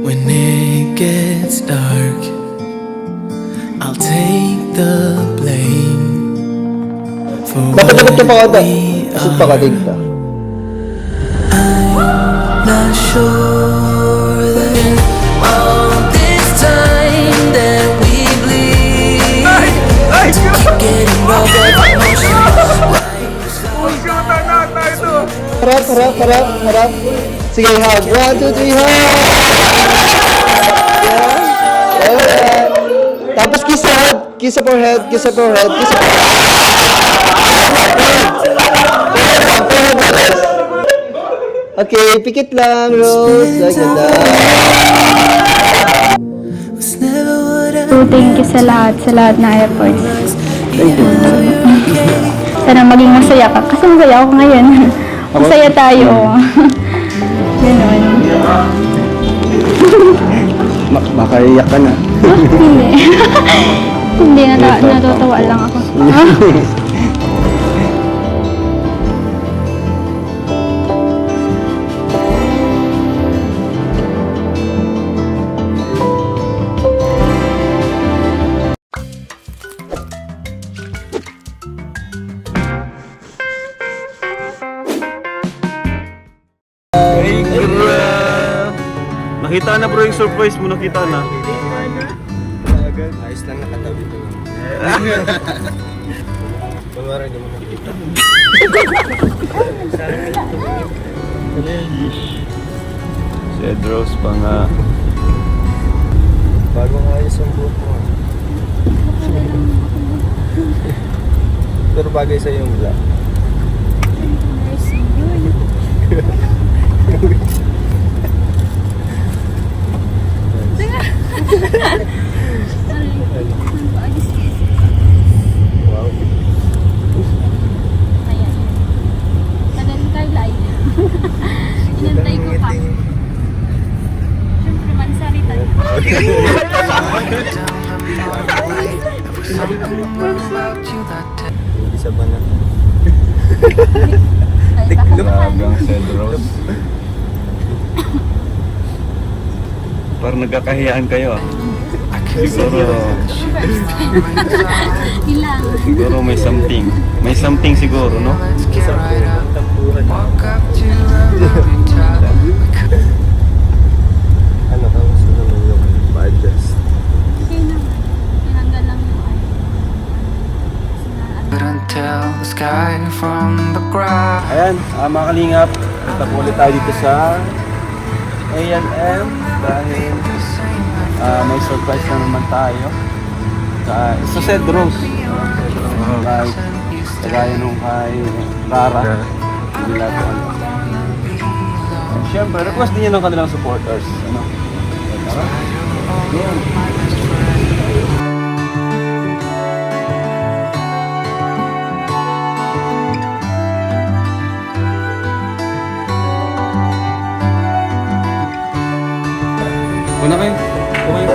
When it gets dark, I'll take the blame for Dapat ka pa kada. we Kasod pa ka are. dito. Not sure that all this time that we bleed keep getting robbed of emotions. Harap. Sige, hug. 1, 2, 3, hug! Yeah. Alright. Tapos kiss sa head. Kiss sa forehead. Kiss sa forehead. Kiss sa forehead. Okay, pikit lang, Rose. Like that. Was never what I So, thank you sa lahat na efforts. Thank you. Sana maging masaya ka. Kasi masaya ako ngayon. Masaya tayo. Ganun. Makaiyak ka na. Hindi. Hindi, natutuwa lang ako. Ay, grab! Nakita na bro yung surprise mo, nakita na. Ayos lang nakatabi ko. Kunwari hindi mo nakikita. Si Edros pa nga. Bagong ayos ang buhok mo. Pero bagay sa yung black. Wow. Tagal Carla ay. Inantay ko pa. Siyempre, mansarita. Isa ba na? Grabe si Edros. Parang nagkakahiyaan kayo ah. Ilang. Siguro may something. May something siguro, no? Ano ka gusto naman yung podcast? Okay naman. Tinanggal lang yung ay. Couldn't tell the sky from the ground. Ayan, mga kalingap. Punta po ulit tayo dito sa A&M dahil may surprise na naman tayo sa Cedros. Kagaya nung kay Rara. Hindi lahat ko alam. Siyempre, request din yun ng kanilang supporters. Ano? Tara. Yan. Una kayo. Okay.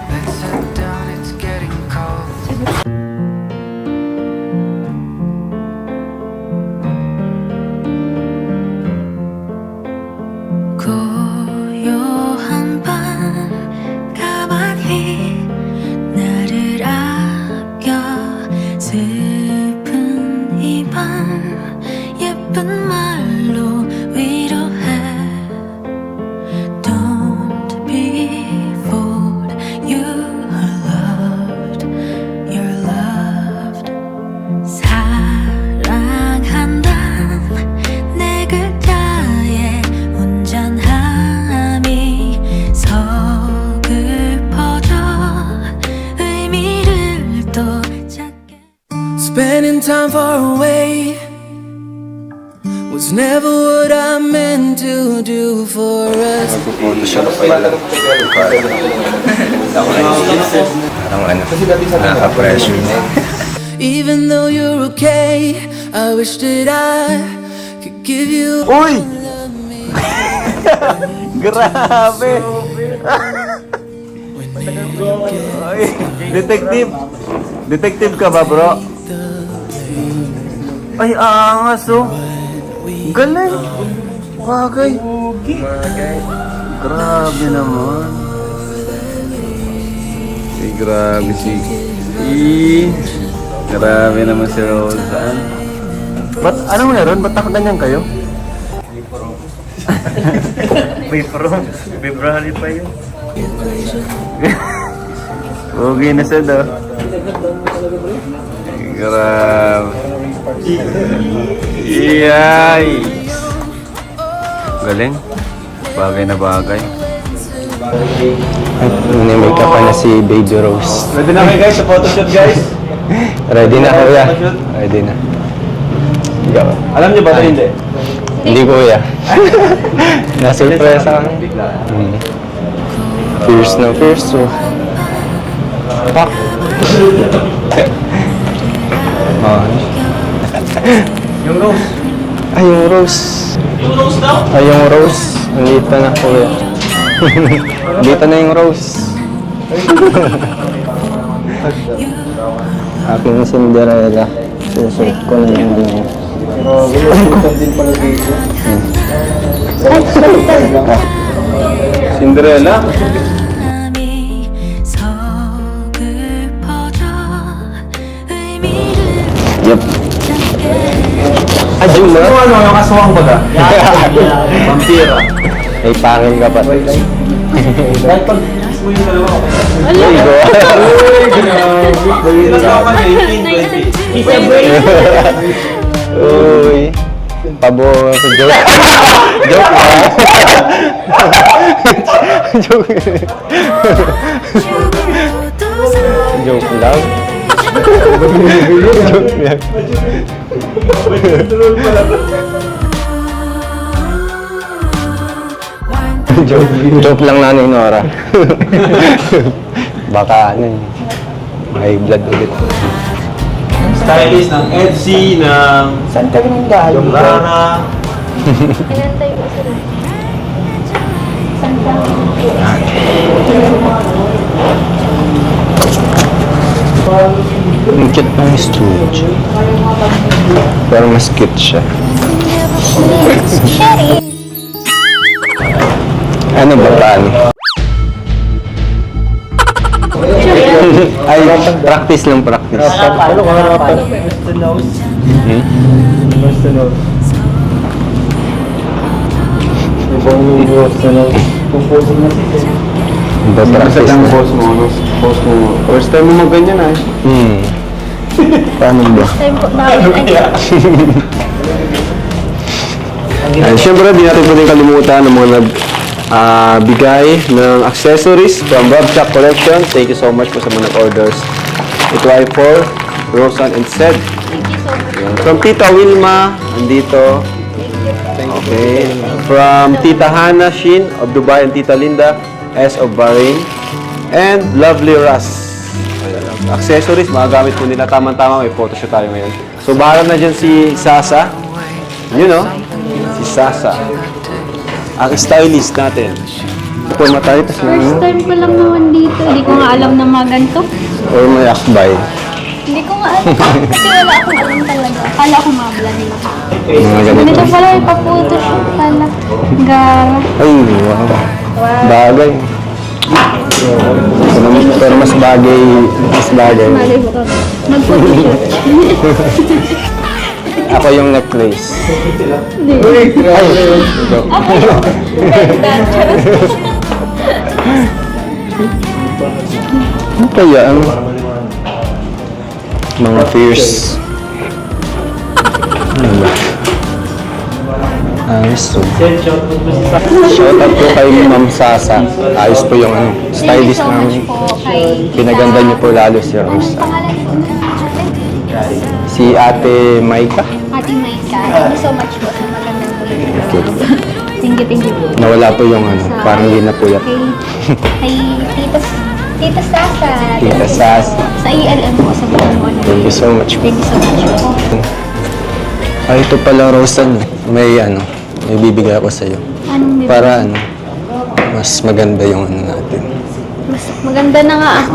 Let's sit down, it's getting cold. 고요한 밤 가만히 나를 아껴 슬픈 이 밤 예쁜 말로 위로해 Don't be fooled you are loved you're loved 사랑한다 내 글자에 온전함이 서글퍼져 의미를 또 찾게 Spending time far away was never what I meant to do for us. Photoshop pa yun lang. Parang nakaka-pressure na. Even though you're okay, I wish that I could give you Uy! Grabe! Ay, detective! Detective ka ba, bro? Ay, angas oh. Galing. Bagay. Grabe naman. Ay, grabe si... Grabe naman si Rosan. Ba't, ano meron? Ba't nakaganyan kayo? February pa yun. Okay na siya daw. Grabe. Iyay! Galing. Bagay na bagay. May pa na si Baby Rose. Ready na kayo guys sa photoshoot guys? Ready na kuya. Ready na. Ikaw. Alam niyo ba ito hindi? Hindi kuya. Nasurpresa ka. Fierce na fierce. So. Pak. Oh. Yung rose. Ay, yung rose. Yung rose daw? Ay, yung rose. Nandito na kuya. Dito na yung rose. Aking Cinderella. Susuot ko na yung ano. Cinderella? 마음이 서글퍼져 의미를 Yep. Adyo na? Ano yung aswang ko na? Vampira. May pangil ka pa. Dahil pag mo yung dalawa ko. Ay, go. Nagkakapan 18, 20. Uy. Pabor. Joke. Joke lang. Joke. Joke lang. Joke lang. Joke lang Nanay Nora. Baka ano yun. May blood ulit. Stylist ng Etsy, ng Saan ka nang galing? Lara. Inantay ko sila. Saan ka? Ang cute ng studio. Pero mas cute siya. Ano ba paano? Ay, practice lang, practice. Paano ka harapan? Nose to nose. Nose to nose. Ibang nose to nose. Composing na siya. Ba, practice lang na. boss mo. First time mo mag-ganyan ay. Paano ba? Time po namin. Ay, siyempre, di natin pwedeng kalimutan ng mga bigay ng accessories from Rob Chuck Collection. Thank you so much po sa mga nag-orders. Ito ay for Rosan and Sed. Thank you so much. From Tita Wilma, andito. Okay. From Tita Hannah Shin of Dubai and Tita Linda S of Bahrain. And Lovely Russ. Accessories, magagamit po nila. Tama-tama, may photoshoot tayo ngayon. So, bahala na dyan si Sasa. You know, si Sasa. Ang stylist natin. Puma tayo, tapos First time ko lang naman dito. Hindi ko nga alam na mga ganito. or may akbay. Hindi ko nga alam. Kasi wala akong alam talaga. Akala ko mabla nila. Mga ganito. Ganito pala may pa-photoshoot pala. Gara. Ay, wow. Bagay. Pero mas bagay. Malay mo ka. Mag-photoshoot. Ako yung necklace. Hindi. Ay, Ako yun. ano kaya ang mga fierce? Ano ba? Ayos to. Shout out po kay Ma'am Sasa. Ayos po yung ano, stylist namin. Pinaganda niyo po lalo si Rosa. Pangalan po na ate? Si Ate Maika. Ate Maika. Thank you so much po sa magandang po. Thank you po. Nawala po yung ano, parang hindi na puyat. Kay Tita Sasa. Tita Sasa. Sa ELM po sa Buwan. Thank you so much po. Thank you so much po. Ay, ito pala Rosan. May ano, may bibigay ako sa'yo. Anong bibig? Para ano, mas maganda yung ano natin. Mas maganda na nga ako.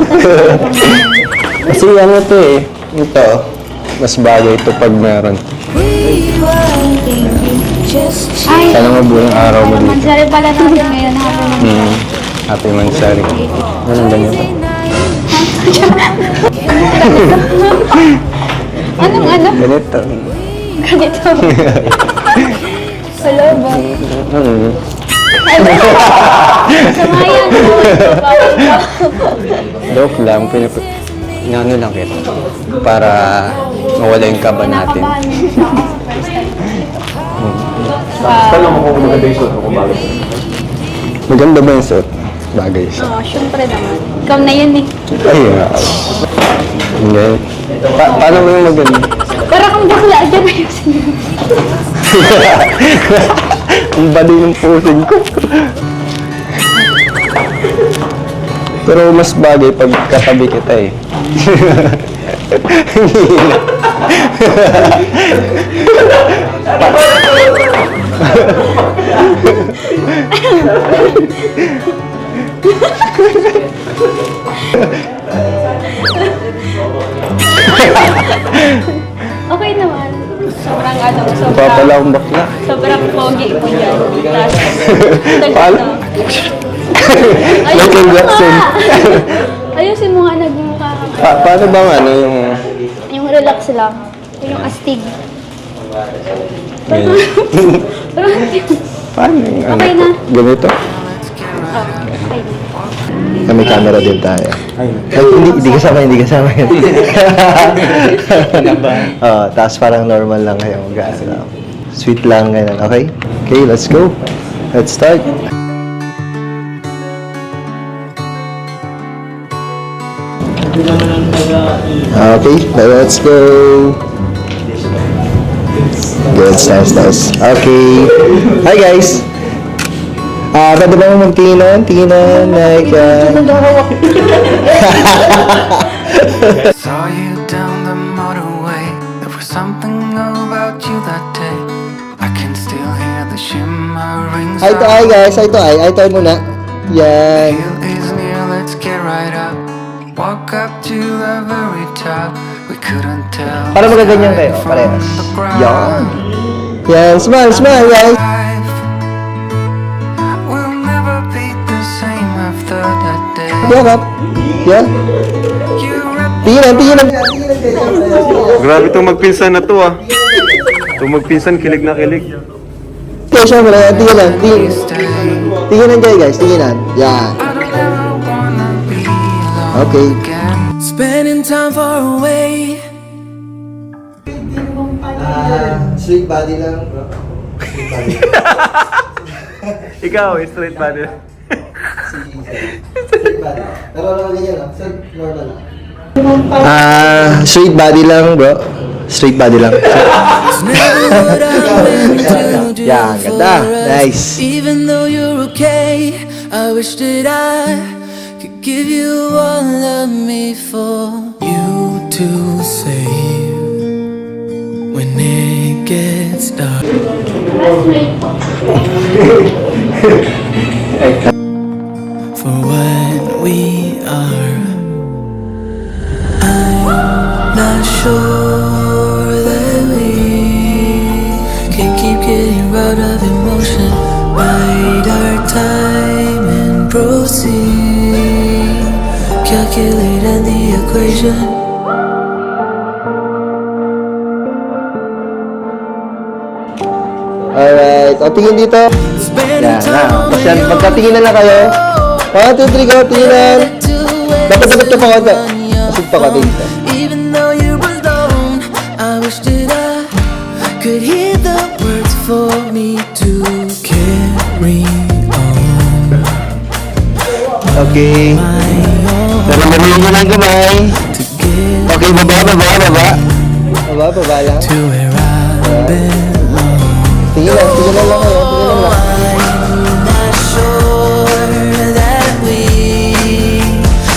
Kasi ano to eh, ito, mas bagay ito pag meron. Ay, Sana mabuhay ang araw mo dito. mansari pala natin ngayon. Happy Mansari. Anong ganito? Anong ano? Ganito. Ganito. Hello ba? Ay, sama yan. Joke lang. Inano lang kita. Para mawala yung kaba natin. Nakabahan mo siya kasi first time. Tanong mo kung maganda yung suot mo kung bagay. Maganda ba yung suot? Bagay siya. Oo, syempre naman. Ikaw na yan eh. Ay, nga. Hindi. Paano mo yung maganda? Para kang bakla dyan ayusin mo. Ang bali ng pusing ko. Pero mas bagay pag katabi kita eh. Okay naman. Sobrang ano, Papala akong bakla. sobrang pogi po yan. Paano? Michael Jackson. Ayusin mo nga nagmumukha ka. Paano bang ano yung... Yung relax lang. Yung astig. Ganyan? Paano yung ano? Okay na. Ganito? Okay na. May camera din tayo. Ay, hindi kasama yun. Tapos parang normal lang kayo. Sweet lang ganyan. Okay? Okay, let's go. Let's start. Okay, let's go. Good, nice. Okay. Hi guys. Pwede ba mong magtingin like, Saw you down the motorway. There was something about you that day. I can still hear the shimmering Hi to hi guys, hi to muna. Yan. Hill is near, let's get right up. Walk up to the very top. We couldn't tell. Para magaganyan kayo, from parehas. the ground. Yan. Yan, smile guys. Life will never be the same after that day. Yan up. Yan. You wrapped Tingnan. Grabe itong magpinsan na to ah. Itong magpinsan, kilig na kilig. Okay, syempre, tingnan. Tingnan kayo guys, tingnan. Yan. I don't ever wanna be alone Okay. again. Spending time far away. Sweet body lang, bro. Ikaw, straight body. Sweet body. Pero ganyan lang. So, normal lang. Straight body lang, bro. Straight body lang. It's never what I meant to do Yeah, for ganda. us. Nice. Even though you're okay, I wish that I could give you all of me for you to save when it gets dark. For what we are, I'm not sure that we can keep getting robbed of emotion. Bide our time and proceed. Calculate in the equation. Alright. O, tingin dito. Yan, na. Basta pagkatingin na lang kayo. 1, 2, 3, go. Tingnan. Dapat ka pa konti. Masig pa ka dito. Even though you're alone, I wish that I could hear the words for me to carry on. Okay. Nararamdaman mo lang kamay. To get Okay, baba lang. to where I belong. Tingin lang kayo. I'm not sure that we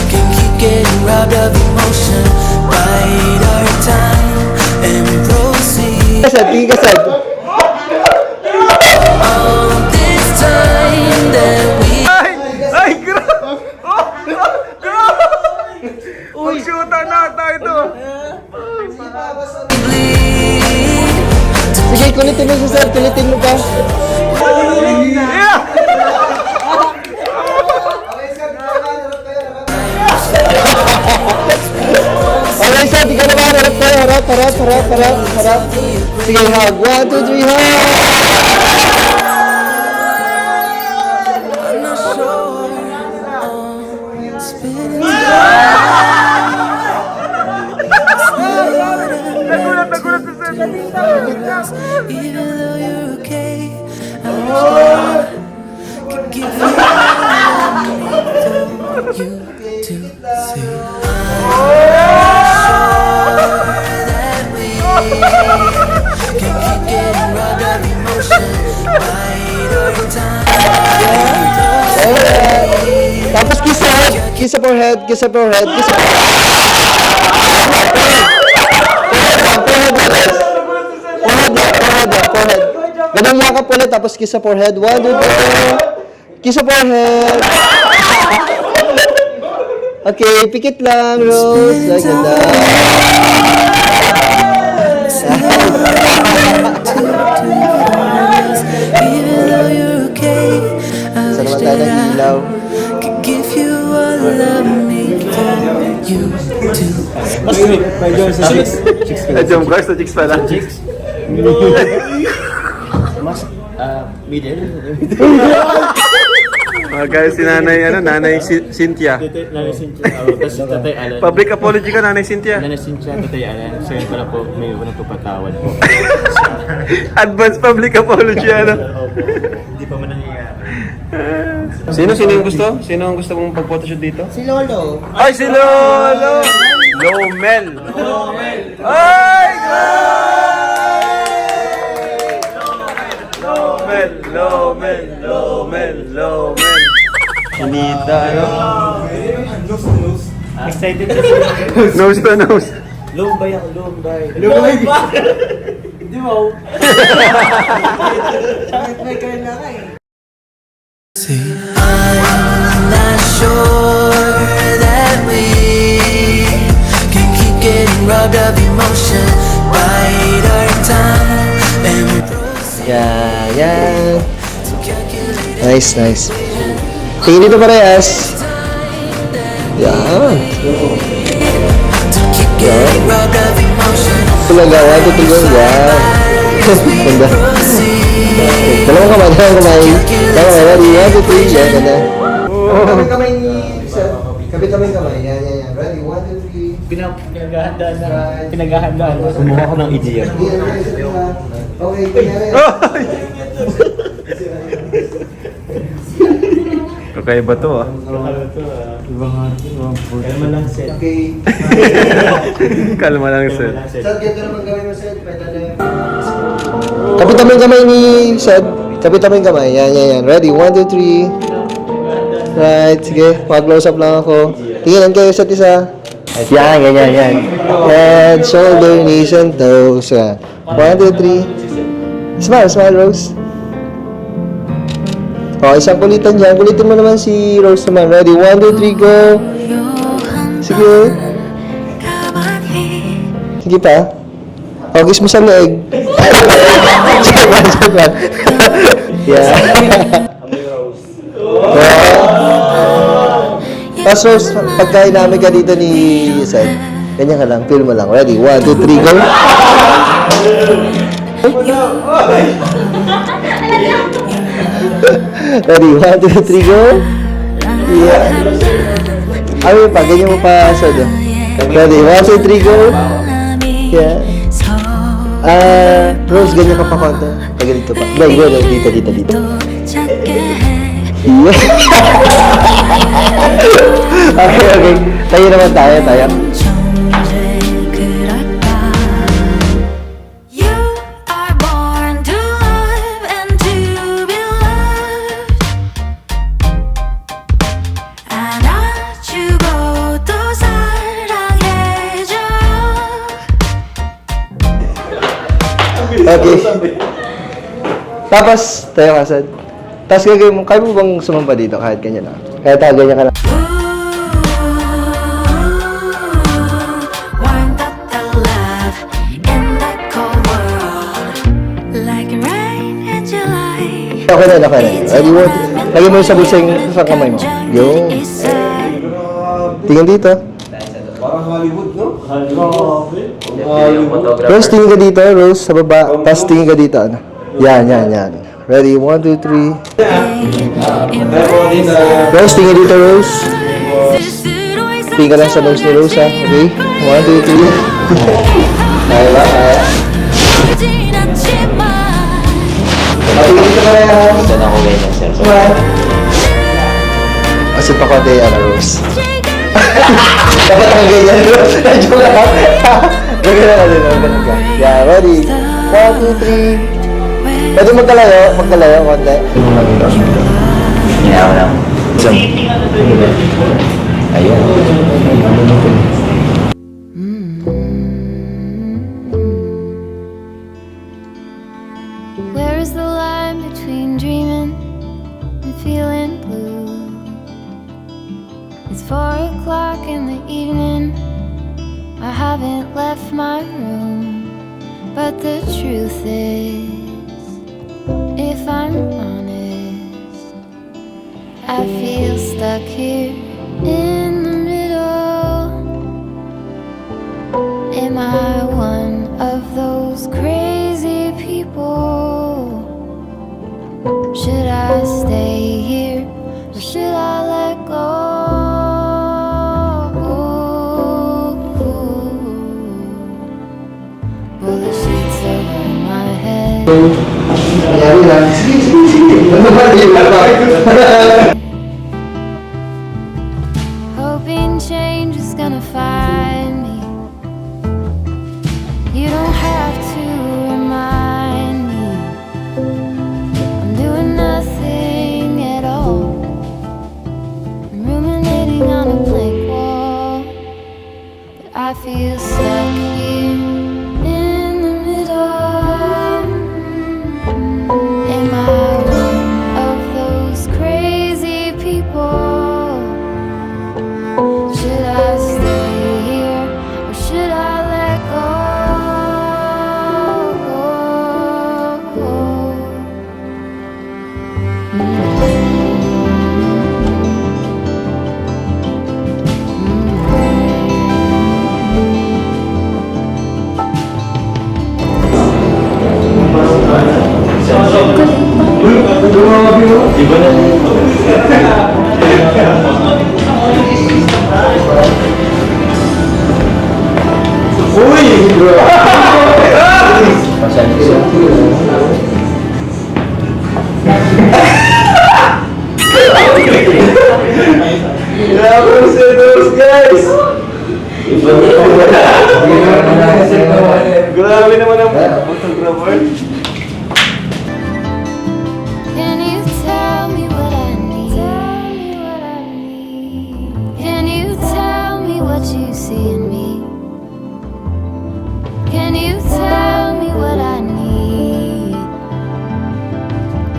can keep getting robbed of emotion. Bide our time and proceed. Tingin kasad. All this time that we Ay, grabe! Oh, grabe! Mag-shoota na tayo to! kulitin mo si Sir. Kulitin mo pa. Okay, Sir. Di ka naman. Harap tayo. Harap. Sige, hug. 1, 2, 3, hug! I'm not sure. Spinning even though you're okay, I wish I could give you all you to see. That we can keep getting robbed of emotion, right over time. Tapos kiss sa head. Kiss sa forehead. Kiss sa forehead. Kiss sa forehead. Ganang yakap ulit. Tapos kiss sa forehead. 1, 2, 3. Kiss sa forehead. Okay, pikit lang, Rose. Like that. Even though you're okay, I Sa wish naman tayo that ng ilaw. I could give you all of me for you to Jump guys, sa chicks pala. Guys, si nanay Cynthia. Public apology ka, nanay Cynthia. Nanasensya, tatay Alan. So yun pala po, may unang pagpatawad po. Advance public apology, ano? Hindi pa man nangyayari. Sino yung gusto? Sino ang gusto mong pag-photoshoot dito? Si Lolo. Ay, si Lolo! Lomel! Ay, Lomel! Anita, ano? Excited na siya. Nose to nose. Lumbay ako, lumbay. Lumbay ba? Hindi mo. see. I'm not sure that we can keep getting robbed of emotion, bide our time, and we proceed Yan. to calculate Nice. Tingin dito parehas. Yan. to keep getting robbed of emotion. Talaga, 1, 2, 3, go. Yan. Ganda. Dalawang kamay. Ready? 1, 2, 3. Yan, ganda. Kabit kamay ni Sir. Kabit kamay. Yan. Ready? 1, 2, 3. Pinaghahandaan. Kumuha ko ng EGM. Okay, kunyari. Kakaiba to, ah. Kalma lang, set. Okay. Kalma lang, sir. Sir, ganito naman gawin mo, Sir. Kapit naman kamay ni Sir. Kapit naman kamay. Yan. Ready? 1, 2, 3. Right. Sige. Mag-close up lang ako. Tingnan kayo isa't isa. Yan. Head, shoulder, knees, and toes. 1, 2, 3. Smile, Rose. Isang kulitan dyan. Kulitin mo naman si Rose naman. Ready? 1, 2, 3, go. Sige. Sige pa. Kiss mo sa leeg. Joke lang. Yeah. Tapos Rose, pagka inamin ka dito ni Seth, ganyan ka lang, feel mo lang. Ready? 1, 2, 3, go. Ready? 1, 2, 3, go. Yeah. Ay, pa, ganyan mo pa, Seth. Ready? 1, 2, 3, go. Yeah. Rose, ganyan ka pa konti. Taga dito pa. Go. Dito. Yeah. Okay. Tayo naman tayo. You are born to love and to be loved. 안아주고 또 사랑해줘. Okay. Tapos, tayo ka, Seth. Tapos gagawin mo, kaya mo bang sumamba dito kahit ganyan lang? Kahit ganyan ka lang. Warmth of the love in the cold world. Okay na, okay na. Ready, one. Lagyan mo yung sa bulsa yung sa kamay mo. Yung. Tingin dito. Rose, tingin ka dito. Rose, sa baba. Tapos tingin ka dito. Ano? Yan. Ready, 1, 2, 3. Rose, tingin dito, Rose. Tingin ka lang sa nose ni Rose, ha? Okay? 1, 2, 3. Kaya ba? Kaya? Tingin dito ka rin, ha? Saan ako ganyan, sir? Kasi pa ko ano, Rose. Dapat ang ganyan, Rose. Radyo lang. Ganyan ka din, ganyan ka. Yeah, ready? 1, 2, 3. Pwede magkalayo, konti. Hinawa lang. Ayun. Where is the line between dreaming and feeling blue? It's 4 o'clock in the evening. I haven't left my room, but the truth is, if I'm honest, I feel stuck here in the middle. Am I one of those crazy people? Should I stay here or should I let go? Will the sheets over my head? Nangyari lang. Sige. Ano ba? Hindi ba? Hoping change is gonna find me. You don't have to remind me. I'm doing nothing at all. I'm ruminating on a blank wall, but I feel stuck here in the middle. Am I one of those crazy people? Should I stay here or should I let go? Grabe naman ang photographer. Can you tell me what I need? Can you tell me what you see in me? Can you tell me what I need?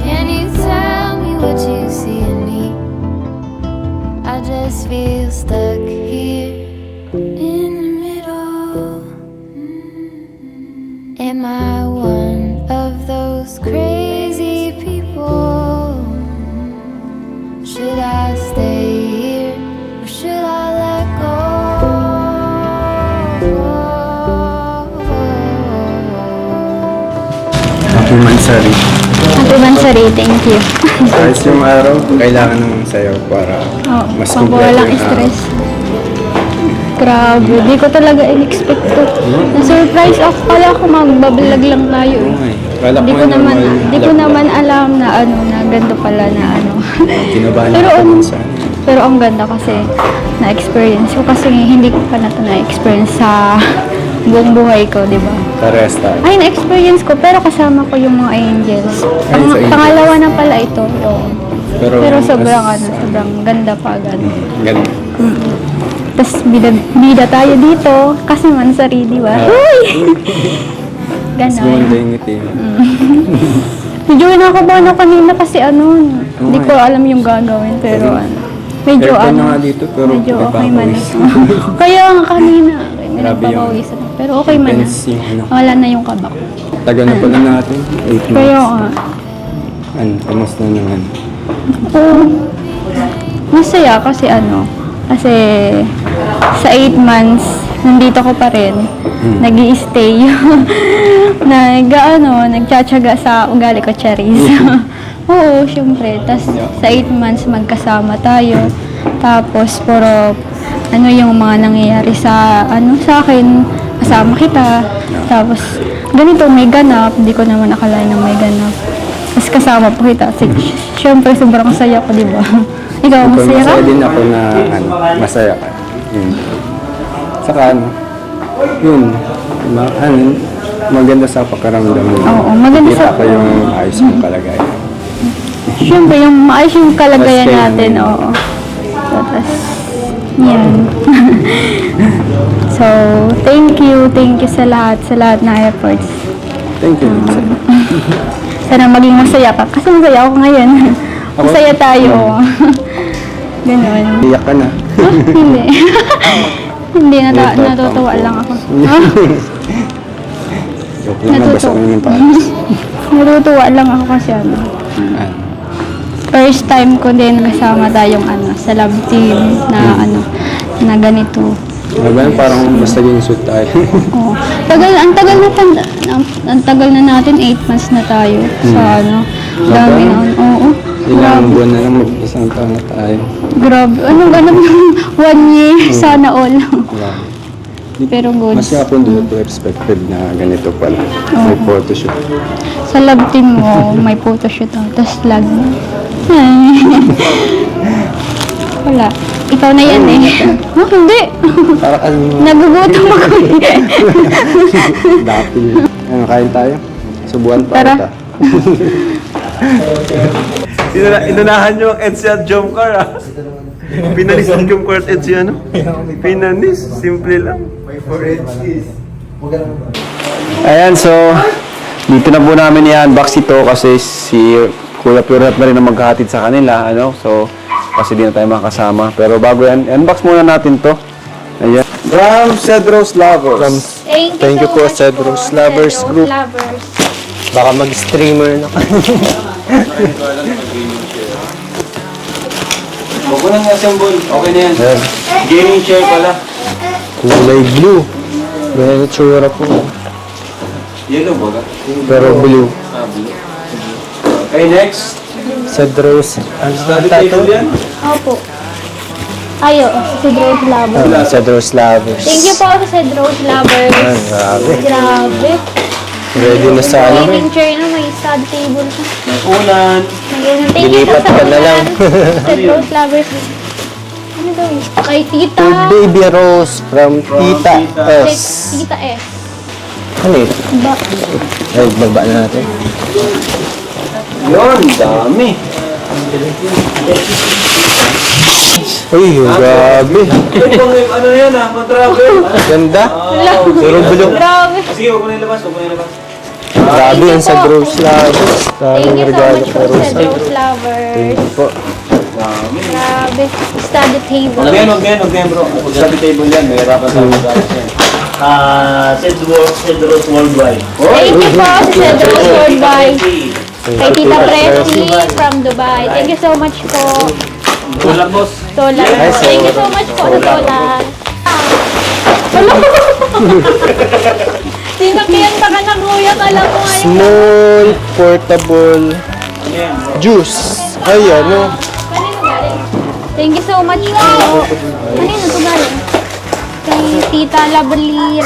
Can you tell me what you see in me? I just feel stuck here in the middle. Am I one of those crazy people? Should I stay here or should I let go? Happy Mansari. Happy Mansari, thank you. Ayos yung araw, kailangan ng sayo para mas pang kompleto walang yung araw. stress. Grabe, di ko talaga in-expect to. Na-surprise ako, pala ako magbabalag lang tayo eh. Kala Di ko ko nga naman, normal di ko lang. naman alam na ano, na ganito pala na ano. Kinabahan Pero ako ang, dun sa pero ang ganda kasi na-experience ko kasi hindi ko pa na ito na-experience sa buong buhay ko, di ba? Parehas tayo. Ay, na-experience ko, pero kasama ko yung mga angels. Ay, sa angels. Pangalawa na pala ito. Oo. Pero mas- sobrang ano, sobrang ganda pa agad. Galing. Tapos bida tayo dito, kasi Mansari, di ba? Uy! Mas maganda Ganon. yung ngiti. Medyo nakabahan ako kanina kasi ano, hindi ko alam yung gagawin, pero ano. Medyo Aircon ano, na nga dito, pero medyo okay man. nagpapawis. Kaya nga kanina, may Grabe yun. nagpapawisan. Pero okay man na. Tense yung ano. Wala na yung kabak. Taga na pala natin. 8 Kaya months. nga, Kamusta naman? Masaya kasi kasi sa 8 months, nandito ko pa rin. Nag-i-stay. Nagtsatsaga sa ugali ko, Charis. Oo, syempre. Tapos sa 8 months, magkasama tayo. Tapos, puro, yung mga nangyayari sa akin, kasama kita. Tapos, ganito, may ganap. Hindi ko naman akalain na may ganap. Tapos kasama po kita. Syempre, sobrang saya ko, di ba? Ikaw, masaya ka? Masaya din ako na masaya ka. Saka maganda sa pakaramdam mo. Oo, maganda Kita sa... ko yung ayos mong kalagayan. Syempre, yung maayos yung kalagayan Mas natin, kayo. oo. So, tas, yan. So, thank you sa lahat na efforts. Thank you. Sana maging masaya ka. Kasi masaya ako ngayon. Masaya tayo. Ganon. Iyak ka na. Hindi. Hindi, natutuwa lang ako. Joke lang, nabasa ko yung patas. Natutuwa lang ako kasi first time ko din kasama tayong sa love team na na ganito. Diba, parang basta yung suit tayo. Oo. Ang tagal na natin, 8 months na tayo sa dami na. Oo. Ilang buwan na lang mag-isang taon na tayo. Grabe. Anong ganap ng 1 year? Sana all. Pero good. Mas ako doon to expected na ganito pala. May photoshoot. Sa love team mo, may photoshoot ako. Tapos lag. Ay. Wala. Ikaw na yan eh. Hindi. Para kasi Nagugutom ako eh. dapil. Kain tayo? Subuan pa Tara. kita. Inunahan nyo ang EDSA at Jomcar, ah. Pinanis ang Jomcar at EDSA, Pinanis. Simple lang. Ayan, so, dito na po namin i-unbox ito kasi si Kuya Purat na rin ang maghahatid sa kanila, So, kasi di na tayo makasama. Pero bago yan, unbox muna natin to. Ayan. From Cedros Lovers. Thank you po, Cedros Lovers Group. Lovers. Baka mag-streamer na ka. Huwag ko nang assemble. Okay na yan. Gaming chair pala. Kulay blue. Ganyan yung tsura po. Yellow ba? Pero blue. Okay, next. Cedros. Study table yan. Opo. Ayo, Cedros Lovers. Cedros Lovers. Thank you po sa Cedros Lovers. Grabe. Grabe. Ready na sa Gaming chair na may study table pa. Ulan. Thank you Dilipat sa ka na lang. Cedros Lovers. Ano daw yun? Kay Tita. To Baby Rose from Tita S. Tita S. Ano ito? Ba? Ay, baba na natin. Yun, dami. Uy, grabe. Ano yan, mag-travel. Ganda. Pero blue. Grabe. Sige, huwag mo na ilabas, huwag mo na ilabas. Grabe yan sa Cedros Lovers. Thank Daming you so regalo much kay po Rose. Cedros Lovers. Po. Grabe. Study table. Huwag yan, bro. Pag sabi table yan, may hirapan sa mag-alas yan. Cedros Worldwide. Thank you po sa Cedros Worldwide. Kay Tita Presley from Dubai. Thank you so much po. Ulan, boss. Tola. Thank you so much po sa Tola. Sinakyan ka na kuya, kala ko ngayon. Small portable juice. Ay, ano? Kanino galing? Thank you so much po. Kanino to galing? Kay Tita Lovely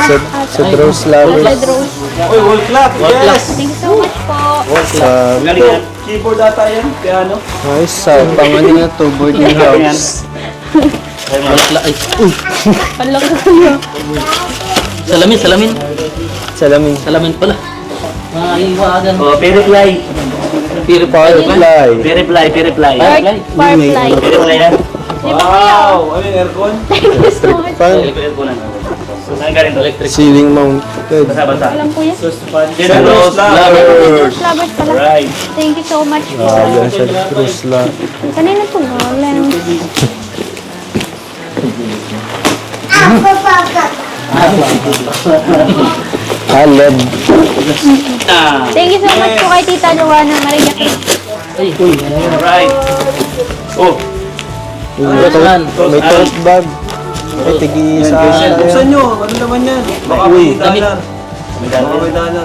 Cedros Lovers. Cedros. Uy, wall clock. Yes. Thank you so much po. Keyboard data yan, piano. Ay, sa pangalan na to, boarding house. Kala ko kuya. Salamin. Salamin. Salamin pala. Maiwagan. Oh, Periply. Firefly. Periply. Firefly. Periply yan. Di ba kuya? Wow, ano yung aircon? Thank you so much. Fan. Saan galing to? Electric. Ceiling mounted. Basa. Alam kuya. Cedros Lovers. Lovers pala. Right. Thank you so much po. Grabe, Cedros Lovers. Kanina to galing. Aleb. Thank you so much po kay Tita Luana Maria Cruz. Alright. Oh, May tote bag. May tigi sa... Buksan nyo, ano naman yan? Baka may dollar. Baka may dollar.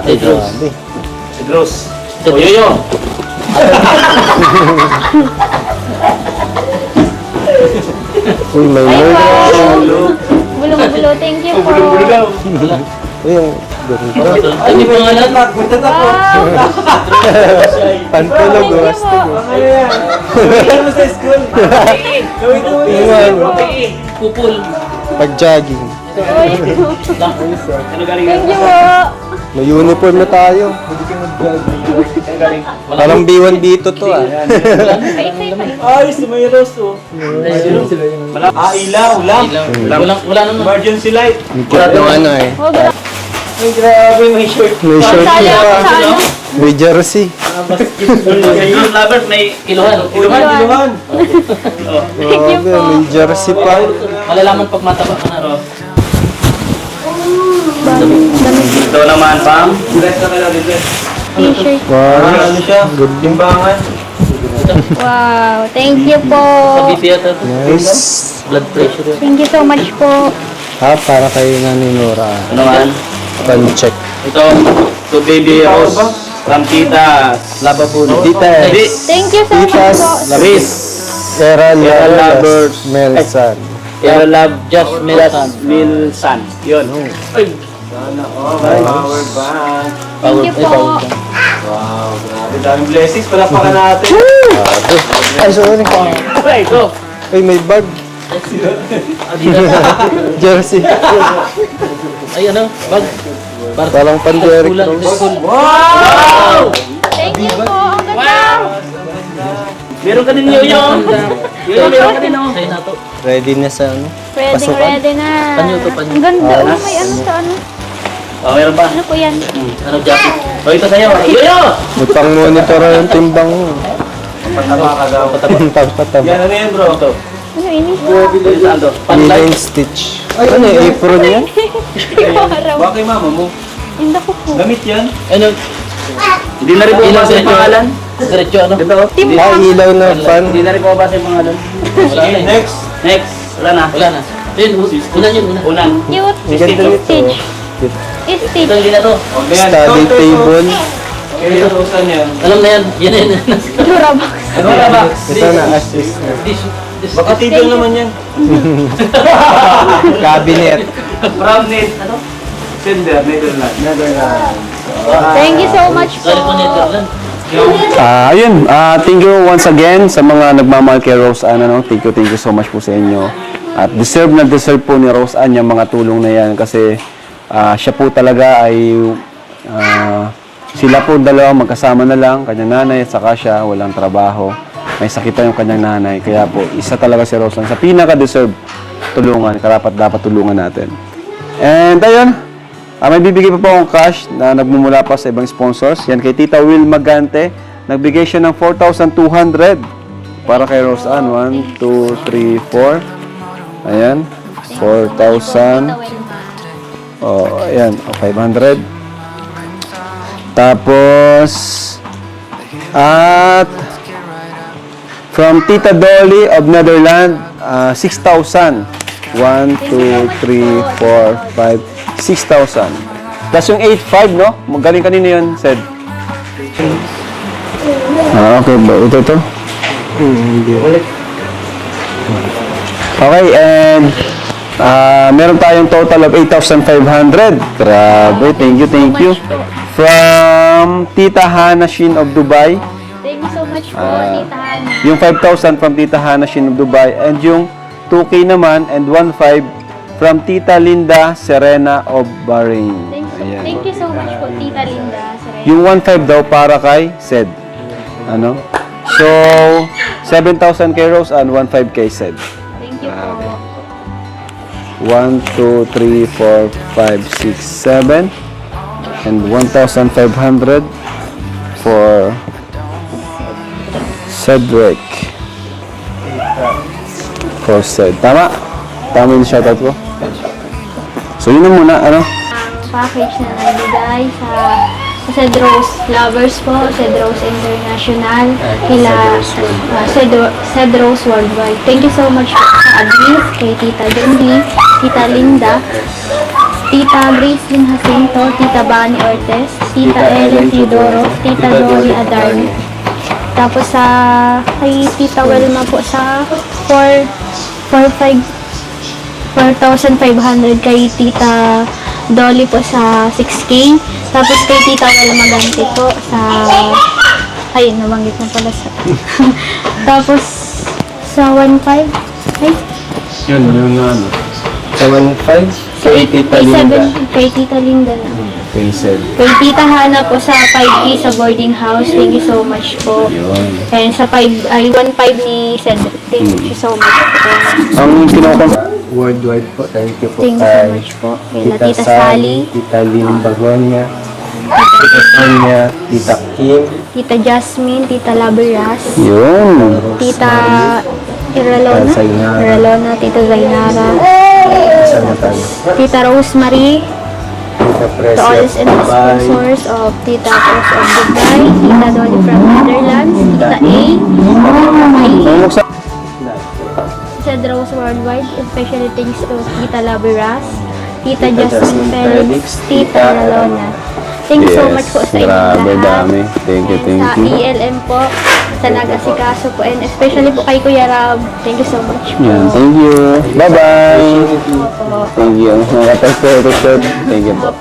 si Gross. O, Yoyo. Uy, may Ay, merch. wow! Bulong-bulo, thank you po. Uy, yung ganito. Ano yung pangalan? Wow! Pantulog, Thank you wastig. po. Ano mo sa school? Gawin mo Kupul. Pag-jogging. Uy, Ano galing? thank you po. May uniform na tayo. Parang B1 dito to ah. Ay, si Mayros oh. Ilaw, lamp. Wala naman. Emergency light. Yung ano eh. Oh, grabe. Ay, grabe, may shirt. May shirt Sali ako pa. sa ano? May jersey. Yung lovers may kiluhan. Iluhan. Thank you Grabe, po. may jersey pa. Malalaman pag mataba ka na, Ro. Ito naman, Pam. T-shirt. Wow. Ano siya? Timbangan. Wow, thank you po. Sa BP ata ito. Nice. Blood pressure. Thank you so much po. Para kayo na ni Nora. Ano man? Pan-check. Ito, to baby Rose from Tita. Lababo. Titas. Thank you so much Titas. po. Riz. Era Lovers. Lovers. Melsan. Kaya love just Milsan. Yun. Ay, Power bank. Thank you po. Wow, grabe. Daming blessings. Palapakan natin. Ay, sorry. ay, ito. Ay, may bag. Jersey. Ay, ano? Bag. Parang pan-Derek Kulang. Rose. Wow! Thank you po. Ang ganda. Meron ka din Yoyo. Yoyo, meron ka din oh. Sa'yo na to. Ready na sa ano? Ready na. Panyo to, panyo. Ang ganda. Oh, may ano sa ano. Oh, meron pa. Ano po yan? Ano, jacket? Oh, ito sa'yo. Yoyo! May pang-monitor yung timbang mo. Patama ka daw. Pagpataba. Yan, ano yan bro? Ito. Ano ini? Ito saan to? Panlight. Line stitch. Ano yung apron yan? Araw. Bakit mama mo? Hindi ko po. Gamit yan? Ano? Hindi na rin po basa yung pangalan. Diretso ano? Ah, ilaw na fan. Hindi na rin po basa yung pangalan. Wala na eh. Next. Next. Wala na. Wala na. Yun, unan yun, unan. Unan. Cute. Ang ganda nito. Stitch. Ito Stitch. hindi na to. Okay yan. Study table. Kaya susan yan. Alam na yan. Yan na yan. Durabox. Ano na ba? Ito na assist. Baka tigil naman yan. Cabinet. From net. Ano? Sender, Netherlands. Thank you so much po. Sorry po, Netherlands. Ayun, thank you once again sa mga nagmamahal kay Rose Ann. Ano? Thank you so much po sa inyo. At deserve na deserve po ni Rose Ann yung mga tulong na yan kasi siya po talaga ay sila po dalawa magkasama na lang, kanyang nanay at saka siya walang trabaho. May sakit pa yung kanyang nanay. Kaya po, isa talaga si Rose Ann sa pinaka-deserve tulungan. Karapat dapat tulungan natin. And ayun, may bibigay pa po akong cash na nagmumula pa sa ibang sponsors. Yan kay Tita Will Magante. Nagbigay siya ng 4,200 para kay Rose Ann. 1, 2, 3, 4. Ayan. 4,000. Oh, ayan. 500. Tapos, at from Tita Dolly of Netherlands, 6,000. 1, 2, 3, 4, 5, 6,000. Plus yung 8,500, no? Magaling kanina yun, said. Okay ba? Ito? Okay, and meron tayong total of 8,500. Grabe, thank you. From Tita Hana Shin of Dubai. Thank you so much po, Tita Hana. Yung 5,000 from Tita Hana Shin of Dubai. And yung 2K naman and 1,500 from Tita Linda Serena of Bahrain. Thank you so much po, Tita Linda. Yung 1,500 daw para kay Sed. Ano? So, 7,000 kay Rose and 1,500 kay Sed. Thank you po. 1, 2, 3, 4, 5, 6, 7. And 1,500 for Cedric. For Sed. Tama? Tama yung shoutout ko? So, yun na muna, ano? Ang package na nagbigay sa Cedros Lovers po, Cedros International, Cedros Worldwide. Thank you so much po sa Agnes, kay Tita Jundi, Tita Linda, Tita Gracelyn Jacinto, Tita Bani Ortez, Tita Ellen Teodoro, Tita Dolly Adarno. Tapos kay Tita Welma po sa 4,500, kay Tita Dolly po sa 6K. Tapos kay Tita Welma Ganti po sa... Ay, nabanggit na pala sa... Tapos sa 1,500. Ay, Yun, yung ano. 7.5. Kay Tita Linda. Kay Tita Linda na. Kay Sed. Kay Tita Hana po sa 5K sa boarding house. Thank you so much po. Yun. And sa 1,500 ni Cedric. Thank you so much po. Ang kinukom... Worldwide po. Thank you po. Thank you so much po. Kay Tita Sally, Tita Lynn Bagonia, Tita Sonia, Tita Kim, Tita Jasmine, Tita Laberas, Yun. Tita Iralona, Zainara. Tita Zainara, Sama tayo. Tita Rosemary, Tita to all Precious, and sponsors of Tita Rose of Dubai, Tita Dolly from Netherlands, Tita A, Cedros Worldwide, especially thanks to Tita Laberas, Tita Jasmine Felix, Tita Iralona. Thank you so much po sa inyo Grabe, lahat. dami. Thank you, thank Sa you. ELM po, sa nag-asikaso po, and especially po kay Kuya Rab. Thank you so much po. Yan, thank you. Bye-bye. Opo. Thank you. Thank you po.